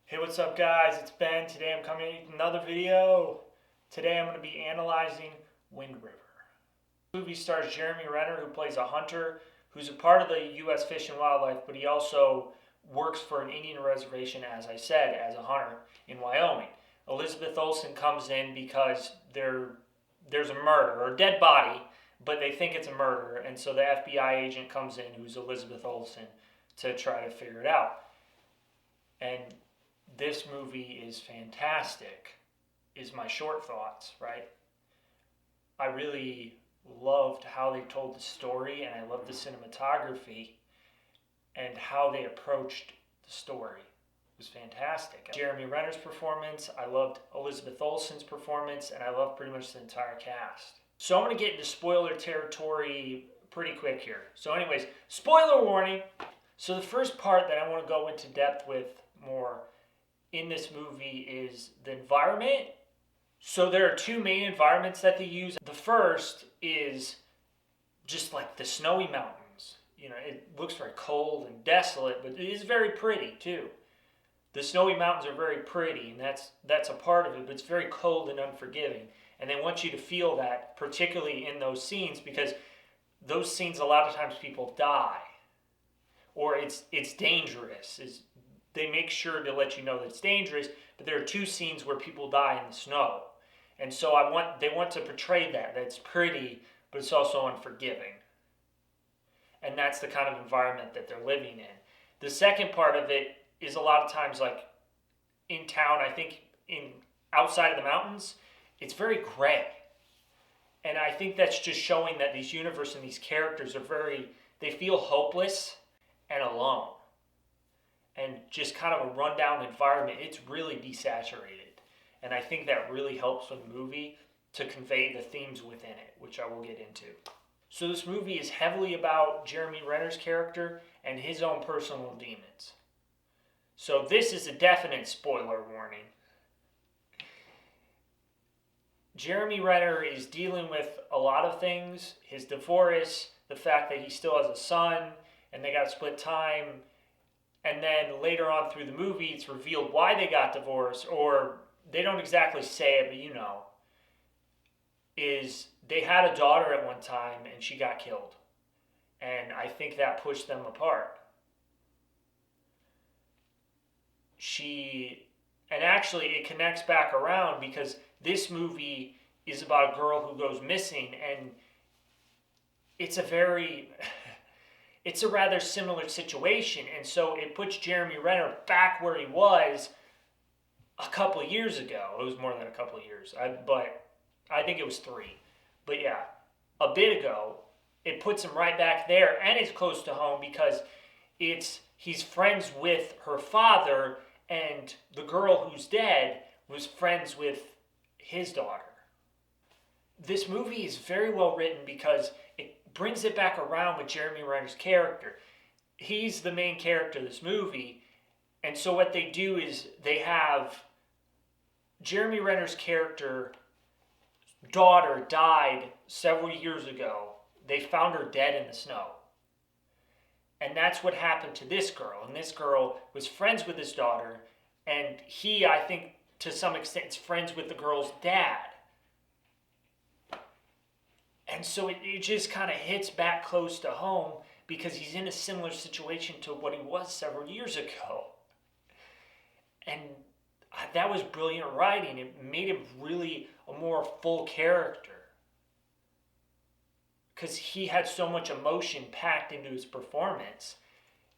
Hey, what's up guys? It's Ben. Today I'm coming with another video. Today I'm going to be analyzing Wind River. The movie stars Jeremy Renner, who plays a hunter who's a part of the U.S. Fish and Wildlife, but he also works for an Indian reservation, as I said, as a hunter in Wyoming. Elizabeth Olsen comes in because there's a murder, or a dead body, but they think it's a murder, and so the FBI agent comes in, who's Elizabeth Olsen, to try to figure it out. And this movie is fantastic, is my short thoughts, right? I really loved how they told the story, and I loved the cinematography and how they approached the story. It was fantastic. Jeremy Renner's performance, I loved Elizabeth Olsen's performance, and I loved pretty much the entire cast. So I'm going to get into spoiler territory pretty quick here. So anyways, spoiler warning. So the first part that I want to go into depth with more in this movie is the environment. So there are two main environments that they use. The first is just like the snowy mountains. You know, it looks very cold and desolate, but it is very pretty too. The snowy mountains are very pretty, and that's a part of it, but it's very cold and unforgiving. And they want you to feel that, particularly in those scenes, because those scenes, a lot of times people die, or it's dangerous. They make sure to let you know that it's dangerous, but there are two scenes where people die in the snow. And so they want to portray that it's pretty, but it's also unforgiving. And that's the kind of environment that they're living in. The second part of it is a lot of times, like in town, I think outside of the mountains, it's very gray. And I think that's just showing that these universe and these characters they feel hopeless and alone. And just kind of a rundown environment. It's really desaturated. And I think that really helps with the movie to convey the themes within it, which I will get into. So this movie is heavily about Jeremy Renner's character and his own personal demons. So this is a definite spoiler warning. Jeremy Renner is dealing with a lot of things. His divorce, the fact that he still has a son, and they got to split time. And then later on through the movie, it's revealed why they got divorced, or they don't exactly say it, but you know, is they had a daughter at one time and she got killed. And I think that pushed them apart. And actually it connects back around because this movie is about a girl who goes missing, and it's a rather similar situation, and so it puts Jeremy Renner back where he was a couple of years ago. It was more than a couple of years, but I think it was 3. But yeah, a bit ago, it puts him right back there, and it's close to home because he's friends with her father, and the girl who's dead was friends with his daughter. This movie is very well written because it brings it back around with Jeremy Renner's character. He's the main character of this movie, and so what they do is they have Jeremy Renner's character daughter died several years ago. They found her dead in the snow. And that's what happened to this girl. And this girl was friends with his daughter, and he, I think, to some extent, is friends with the girl's dad. And so it just kind of hits back close to home because he's in a similar situation to what he was several years ago. And that was brilliant writing. It made him really a more full character because he had so much emotion packed into his performance,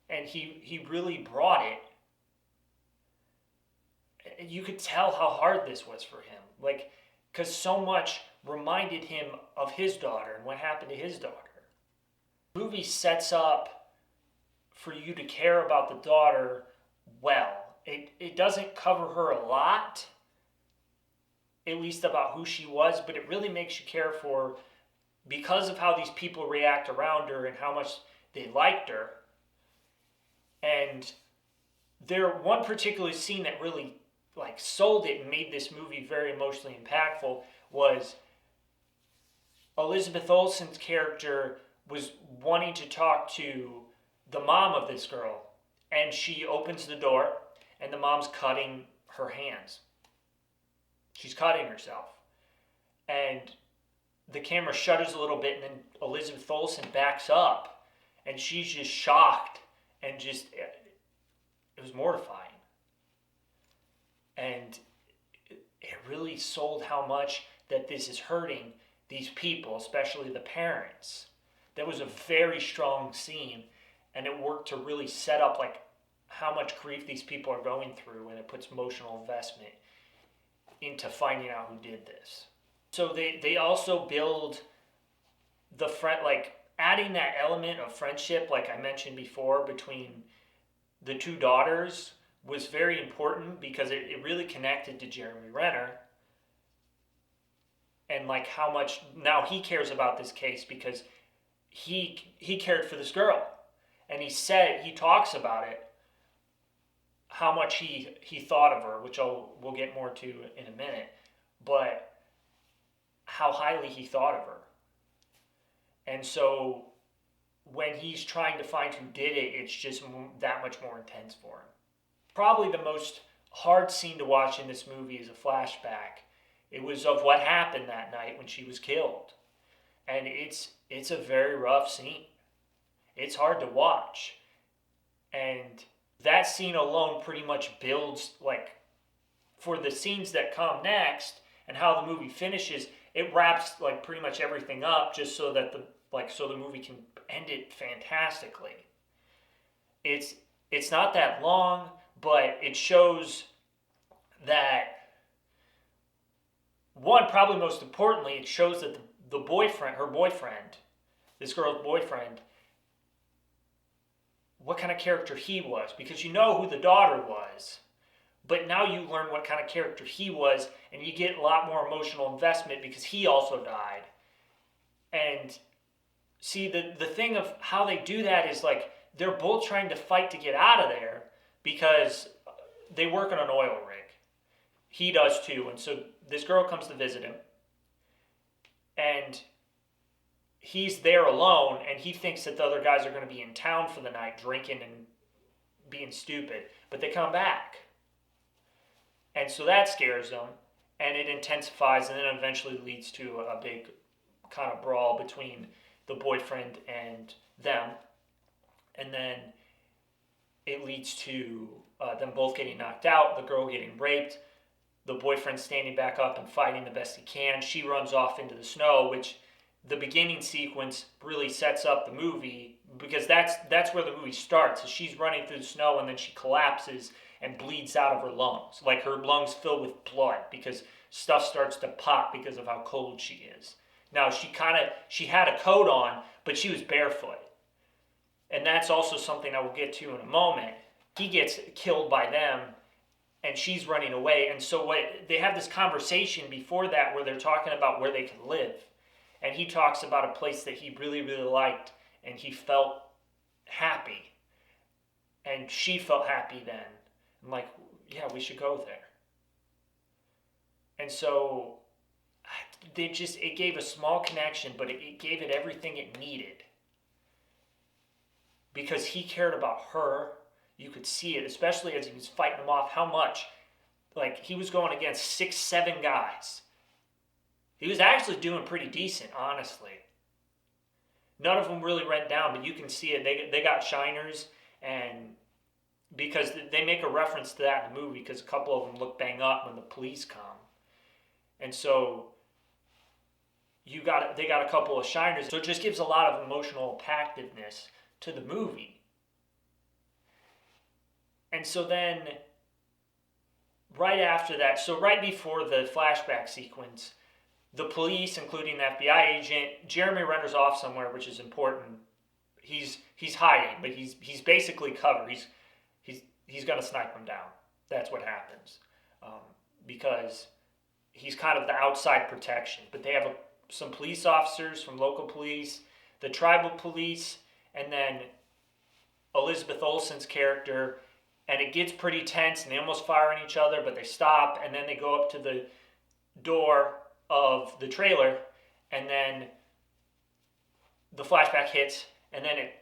and he really brought it. You could tell how hard this was for him, like, because so much reminded him of his daughter and what happened to his daughter. The movie sets up for you to care about the daughter well. It doesn't cover her a lot, at least about who she was, but it really makes you care for her because of how these people react around her and how much they liked her. And one particular scene that really sold it and made this movie very emotionally impactful was Elizabeth Olsen's character was wanting to talk to the mom of this girl, and she opens the door, and the mom's cutting her hands. She's cutting herself. And the camera shutters a little bit, and then Elizabeth Olsen backs up, and she's just shocked, and just, it was mortifying. And it really sold how much that this is hurting these people, especially the parents. That was a very strong scene, and it worked to really set up like how much grief these people are going through, and it puts emotional investment into finding out who did this. So they also build the friend, like adding that element of friendship, like I mentioned before, between the two daughters was very important because it really connected to Jeremy Renner, and like how much now he cares about this case because he cared for this girl, and he talks about it, how much he thought of her, which we'll get more to in a minute, but how highly he thought of her. And so when he's trying to find who did it, it's just that much more intense for him. Probably the most hard scene to watch in this movie is a flashback. It was of what happened that night when she was killed. And it's a very rough scene. It's hard to watch. And that scene alone pretty much builds, like, for the scenes that come next and how the movie finishes, it wraps like pretty much everything up just so that the movie can end it fantastically. It's not that long, but it shows that, one, probably most importantly, it shows that her boyfriend, this girl's boyfriend, what kind of character he was, because you know who the daughter was, but now you learn what kind of character he was, and you get a lot more emotional investment because he also died. And see, the thing of how they do that is like they're both trying to fight to get out of there because they work on an oil rig. He does too, and so this girl comes to visit him, and he's there alone, and he thinks that the other guys are going to be in town for the night drinking and being stupid, but they come back. And so that scares them, and it intensifies, and then eventually leads to a big kind of brawl between the boyfriend and them. And then it leads to them both getting knocked out, the girl getting raped, the boyfriend standing back up and fighting the best he can. She runs off into the snow, which the beginning sequence really sets up the movie, because that's where the movie starts. Is she's running through the snow, and then she collapses and bleeds out of her lungs. Like her lungs fill with blood because stuff starts to pop because of how cold she is. Now she had a coat on, but she was barefoot. And that's also something I will get to in a moment. He gets killed by them, and she's running away. And so they have this conversation before that where they're talking about where they can live. And he talks about a place that he really, really liked, and he felt happy. And she felt happy then. I'm like, yeah, we should go there. And so it gave a small connection, but it gave it everything it needed. Because he cared about her. You could see it, especially as he was fighting them off, how much, like, he was going against 6, 7 guys. He was actually doing pretty decent, honestly. None of them really went down, but you can see it. They got shiners, and because they make a reference to that in the movie, because a couple of them look bang up when the police come. And so they got a couple of shiners. So it just gives a lot of emotional impactedness to the movie. And so then, right after that, so right before the flashback sequence, the police, including the FBI agent, Jeremy Renner's off somewhere, which is important. He's hiding, but he's basically covered. He's going to snipe him down. That's what happens, because he's kind of the outside protection. But they have some police officers from local police, the tribal police, and then Elizabeth Olsen's character. And it gets pretty tense, and they almost fire on each other, but they stop, and then they go up to the door of the trailer, and then the flashback hits, and then it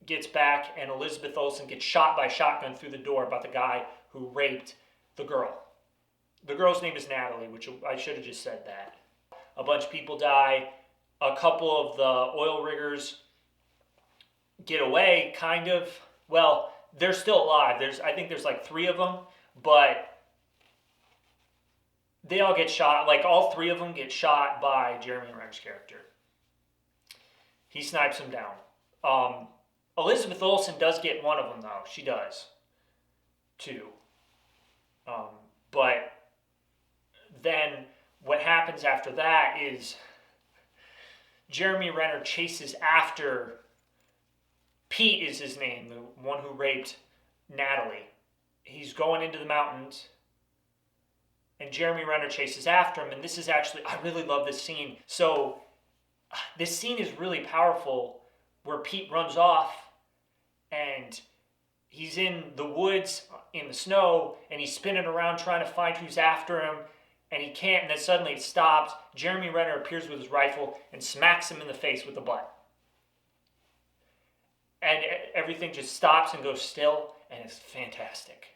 gets back, and Elizabeth Olsen gets shot by a shotgun through the door by the guy who raped the girl. The girl's name is Natalie, which I should have just said that. A bunch of people die. A couple of the oil riggers get away, kind of. Well, they're still alive. I think there's like 3 of them, but they all get shot. Like all 3 of them get shot by Jeremy Renner's character. He snipes them down. Elizabeth Olsen does get one of them though. She does, too. But then what happens after that is Jeremy Renner chases after Pete is his name, the one who raped Natalie. He's going into the mountains, and Jeremy Renner chases after him. And this is actually, I really love this scene. So this scene is really powerful where Pete runs off and he's in the woods in the snow and he's spinning around trying to find who's after him, and he can't, and then suddenly it stops. Jeremy Renner appears with his rifle and smacks him in the face with the butt. And everything just stops and goes still, and it's fantastic.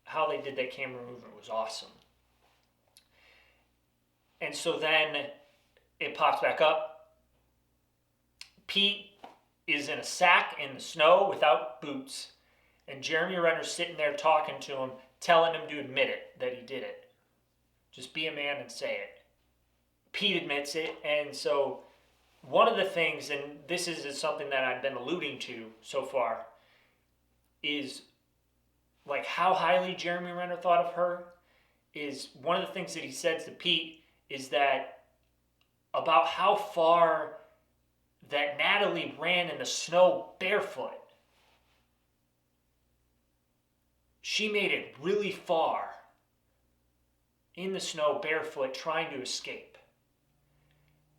How they did that camera movement was awesome. And so then it pops back up. Pete is in a sack in the snow without boots, and Jeremy Renner's sitting there talking to him, telling him to admit it, that he did it. Just be a man and say it. Pete admits it, and so one of the things, and this is something that I've been alluding to so far, is like how highly Jeremy Renner thought of her. Is one of the things that he said to Pete is that about how far that Natalie ran in the snow barefoot. She made it really far in the snow barefoot trying to escape.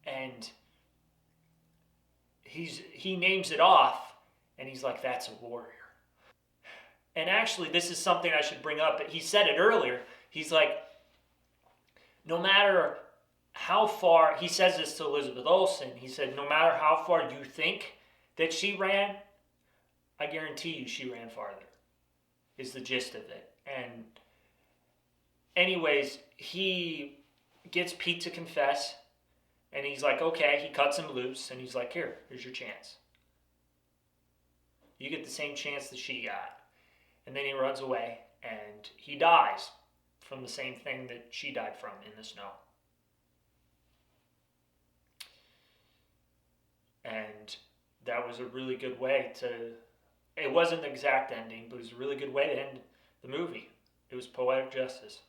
And he names it off, and he's like, that's a warrior. And actually, this is something I should bring up. He said it earlier. He's like, no matter how far, he says this to Elizabeth Olsen, he said, no matter how far you think that she ran, I guarantee you she ran farther, is the gist of it. And anyways, he gets Pete to confess, and he's like, okay, he cuts him loose, and he's like, here's your chance. You get the same chance that she got. And then he runs away, and he dies from the same thing that she died from in the snow. And that was a really good way to, it wasn't the exact ending, but it was a really good way to end the movie. It was poetic justice.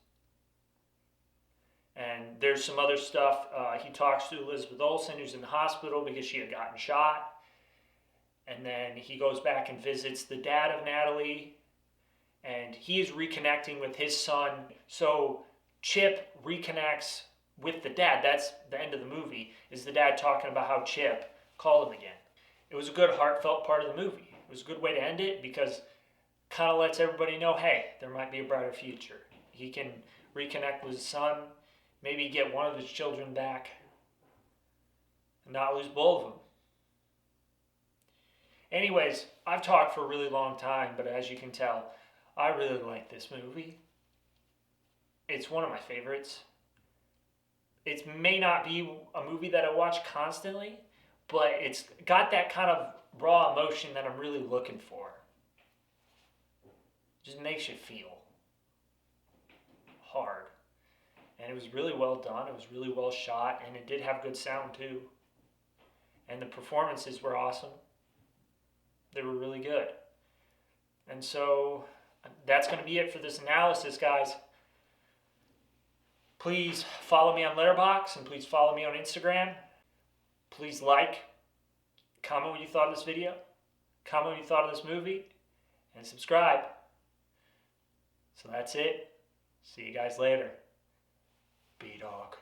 And there's some other stuff. He talks to Elizabeth Olsen, who's in the hospital because she had gotten shot. And then he goes back and visits the dad of Natalie, and he is reconnecting with his son. So Chip reconnects with the dad. That's the end of the movie, is the dad talking about how Chip called him again. It was a good, heartfelt part of the movie. It was a good way to end it because kind of lets everybody know, hey, there might be a brighter future. He can reconnect with his son, maybe get one of his children back, and not lose both of them. Anyways, I've talked for a really long time, but as you can tell, I really like this movie. It's one of my favorites. It may not be a movie that I watch constantly, but it's got that kind of raw emotion that I'm really looking for. It just makes you feel hard. And it was really well done. It was really well shot, and it did have good sound too. And the performances were awesome. They were really good. And so that's going to be it for this analysis, guys. Please follow me on Letterboxd, and please follow me on Instagram. Please like, comment what you thought of this video, comment what you thought of this movie, and subscribe. So that's it. See you guys later. B-Dog.